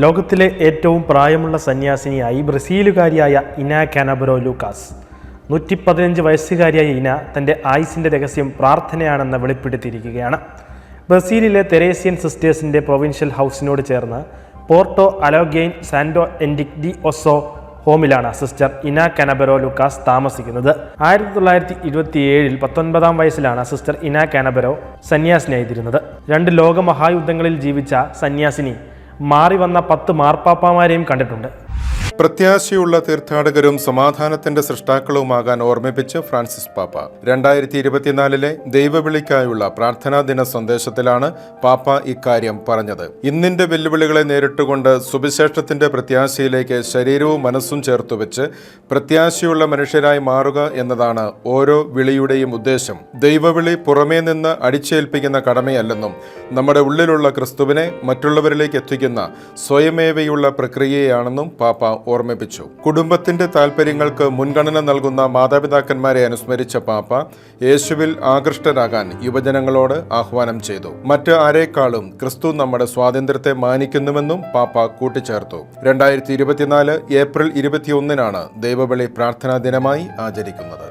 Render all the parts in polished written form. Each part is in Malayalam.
ലോകത്തിലെ ഏറ്റവും പ്രായമുള്ള സന്യാസിനിയായി ബ്രസീലുകാരിയായ ഇന കാനബറോ ലൂക്കാസ്. 115 വയസ്സുകാരിയായ ഇന തൻ്റെ ആയുസിൻ്റെ രഹസ്യം പ്രാർത്ഥനയാണെന്ന് വെളിപ്പെടുത്തിയിരിക്കുകയാണ്. ബ്രസീലിലെ തെരേസ്യൻ സിസ്റ്റേഴ്സിൻ്റെ പ്രൊവിൻഷ്യൽ ഹൗസിനോട് ചേർന്ന് Porto Alegre Santo Enrique de Osso ഹോമിലാണ് സിസ്റ്റർ ഇന കാനബറോ ലൂക്കാസ് താമസിക്കുന്നത്. 1927 19-ാം വയസ്സിലാണ് സിസ്റ്റർ ഇന കാനബറോ സന്യാസിനിയായിരുന്നത്. 2 ലോകമഹായുദ്ധങ്ങളിൽ ജീവിച്ച സന്യാസിനി മാറി വന്ന 10 മാർപ്പാപ്പാമാരെയും കണ്ടിട്ടുണ്ട്. പ്രത്യാശയുള്ള തീർത്ഥാടകരും സമാധാനത്തിന്റെ സൃഷ്ടാക്കളുമാകാൻ ഓർമ്മിപ്പിച്ച് ഫ്രാൻസിസ് പാപ്പ 2024 ദൈവവിളിക്കായുള്ള പ്രാർത്ഥനാ ദിന സന്ദേശത്തിലാണ് പാപ്പ ഇക്കാര്യം പറഞ്ഞത്. ഇന്നിന്റെ വെല്ലുവിളികളെ നേരിട്ടുകൊണ്ട് സുവിശേഷത്തിന്റെ പ്രത്യാശയിലേക്ക് ശരീരവും മനസ്സും ചേർത്തുവെച്ച് പ്രത്യാശയുള്ള മനുഷ്യരായി മാറുക എന്നതാണ് ഓരോ വിളിയുടെയും ഉദ്ദേശം. ദൈവവിളി പുറമേ നിന്ന് അടിച്ചേൽപ്പിക്കുന്ന കടമയല്ലെന്നും നമ്മുടെ ഉള്ളിലുള്ള ക്രിസ്തുവിനെ മറ്റുള്ളവരിലേക്ക് എത്തിക്കുന്ന സ്വയമേവയുള്ള പ്രക്രിയയാണെന്നും പാപ്പ ഓർമ്മിപ്പിച്ചു. കുടുംബത്തിന്റെ താൽപര്യങ്ങൾക്ക് മുൻഗണന നൽകുന്ന മാതാപിതാക്കന്മാരെ അനുസ്മരിച്ച പാപ്പ യേശുവിൽ ആകൃഷ്ടരാകാൻ യുവജനങ്ങളോട് ആഹ്വാനം ചെയ്തു. മറ്റ് ആരേക്കാളും ക്രിസ്തു നമ്മുടെ സ്വാതന്ത്ര്യത്തെ മാനിക്കുന്നുവെന്നും പാപ്പ കൂട്ടിച്ചേർത്തു. 2024 ഏപ്രിൽ 21 ദൈവവിളി പ്രാർത്ഥനാ ദിനമായി ആചരിക്കുന്നത്.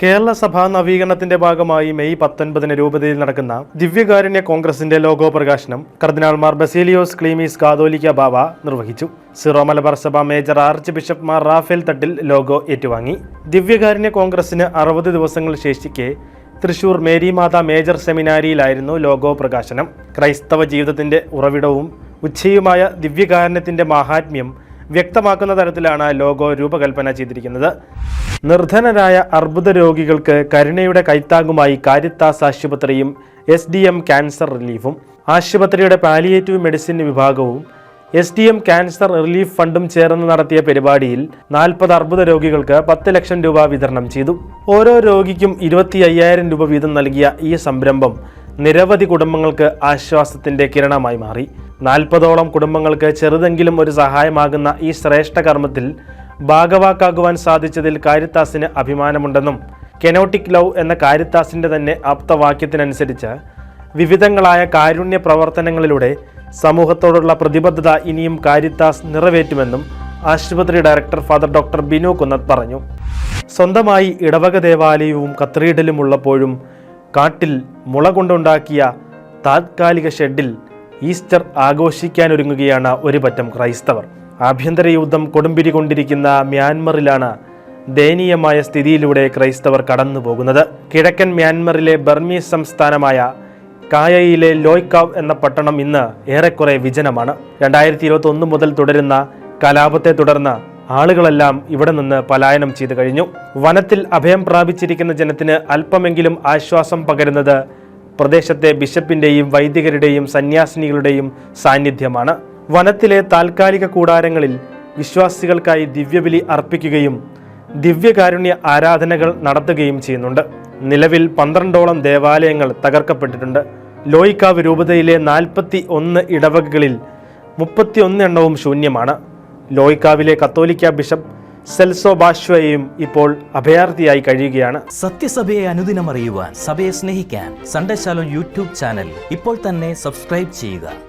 കേരള സഭാ നവീകരണത്തിന്റെ ഭാഗമായി മെയ് 19 രൂപതയിൽ നടക്കുന്ന ദിവ്യകാരുണ്യ കോൺഗ്രസിന്റെ ലോഗോ പ്രകാശനം കർദിനാൾ മാർ ബസേലിയോസ് ക്ലീമീസ് കാതോലിക്ക ബാവ നിർവഹിച്ചു. സിറോ മലബാർ സഭ major archbishop Mar Raphael Thattil logo ഏറ്റുവാങ്ങി. ദിവ്യകാരുണ്യ കോൺഗ്രസിന് 60 ദിവസങ്ങൾ ശേഷിക്കെ തൃശൂർ മേരി മാതാ മേജർ സെമിനാരിയിലായിരുന്നു ലോഗോ പ്രകാശനം. ക്രൈസ്തവ ജീവിതത്തിന്റെ ഉറവിടവും ഉച്ചയുമായ ദിവ്യകാരുണ്യത്തിന്റെ മാഹാത്മ്യം വ്യക്തമാക്കുന്ന തരത്തിലാണ് ലോഗോ രൂപകൽപ്പന ചെയ്തിരിക്കുന്നത്. നിർധനരായ അർബുദ രോഗികൾക്ക് കരുണയുടെ കൈത്താങ്ങുമായി കാരിത്താസ് ആശുപത്രിയും SDM ക്യാൻസർ റിലീഫും, ആശുപത്രിയുടെ പാലിയേറ്റീവ് മെഡിസിൻ വിഭാഗവും SDM ക്യാൻസർ റിലീഫ് ഫണ്ടും ചേർന്ന് നടത്തിയ പരിപാടിയിൽ 40 അർബുദ രോഗികൾക്ക് 10 ലക്ഷം രൂപ വിതരണം ചെയ്തു. ഓരോ രോഗിക്കും 25,000 രൂപ വീതം നൽകിയ ഈ സംരംഭം നിരവധി കുടുംബങ്ങൾക്ക് ആശ്വാസത്തിന്റെ കിരണമായി മാറി. 40ഓളം കുടുംബങ്ങൾക്ക് ചെറുതെങ്കിലും ഒരു സഹായമാകുന്ന ഈ ശ്രേഷ്ഠ കർമ്മത്തിൽ ഭാഗവാക്കാകുവാൻ സാധിച്ചതിൽ കാരിത്താസിന് അഭിമാനമുണ്ടെന്നും കെനോട്ടിക് ലവ് എന്ന കാരിത്താസിന്റെ തന്നെ ആപ്തവാക്യത്തിനനുസരിച്ച് വിവിധങ്ങളായ കാരുണ്യ പ്രവർത്തനങ്ങളിലൂടെ സമൂഹത്തോടുള്ള പ്രതിബദ്ധത ഇനിയും കാരിത്താസ് നിറവേറ്റുമെന്നും ആശുപത്രി ഡയറക്ടർ ഫാദർ ഡോക്ടർ ബിനു കുന്നത്ത് പറഞ്ഞു. സ്വന്തമായി ഇടവക ദേവാലയവും കത്തീഡ്രലും ഉള്ളപ്പോഴും കാട്ടിൽ മുള കൊണ്ടുണ്ടാക്കിയ താത്കാലിക ഷെഡിൽ ഈസ്റ്റർ ആഘോഷിക്കാനൊരുങ്ങുകയാണ് ഒരു പറ്റം ക്രൈസ്തവർ. ആഭ്യന്തര യുദ്ധം കൊടുമ്പിരി കൊണ്ടിരിക്കുന്ന മ്യാൻമറിലാണ് ദയനീയമായ സ്ഥിതിയിലൂടെ ക്രൈസ്തവർ കടന്നു പോകുന്നത്. കിഴക്കൻ മ്യാൻമറിലെ ബർമീസ് സംസ്ഥാനമായ കായയിലെ ലോയ്ക്കാവ് എന്ന പട്ടണം ഇന്ന് ഏറെക്കുറെ വിജനമാണ്. 2021 മുതൽ തുടരുന്ന കലാപത്തെ തുടർന്ന് ആളുകളെല്ലാം ഇവിടെ നിന്ന് പലായനം ചെയ്തു കഴിഞ്ഞു. വനത്തിൽ അഭയം പ്രാപിച്ചിരിക്കുന്ന ജനത്തിന് അല്പമെങ്കിലും ആശ്വാസം പകരുന്നത് പ്രദേശത്തെ ബിഷപ്പിന്റെയും വൈദികരുടെയും സന്യാസിനികളുടെയും സാന്നിധ്യമാണ്. വനത്തിലെ താൽക്കാലിക കൂടാരങ്ങളിൽ വിശ്വാസികൾക്കായി ദിവ്യബലി അർപ്പിക്കുകയും ദിവ്യകാരുണ്യ ആരാധനകൾ നടത്തുകയും ചെയ്യുന്നുണ്ട്. നിലവിൽ 12ഓളം ദേവാലയങ്ങൾ തകർക്കപ്പെട്ടിട്ടുണ്ട്. ലോയിക്കാവ് രൂപതയിലെ 41 ഇടവകകളിൽ 31 എണ്ണവും ശൂന്യമാണ്. ലോയിക്കാവിലെ കത്തോലിക്ക ബിഷപ്പ് സെൽസോ ബാഷ്വയും ഇപ്പോൾ അഭയാർത്ഥിയായി കഴിയുകയാണ്. സത്യസഭയെ അനുദിനം അറിയുവാൻ, സഭയെ സ്നേഹിക്കാൻ സൺഡേ ശാലോം യൂട്യൂബ് ചാനൽ ഇപ്പോൾ തന്നെ സബ്സ്ക്രൈബ് ചെയ്യുക.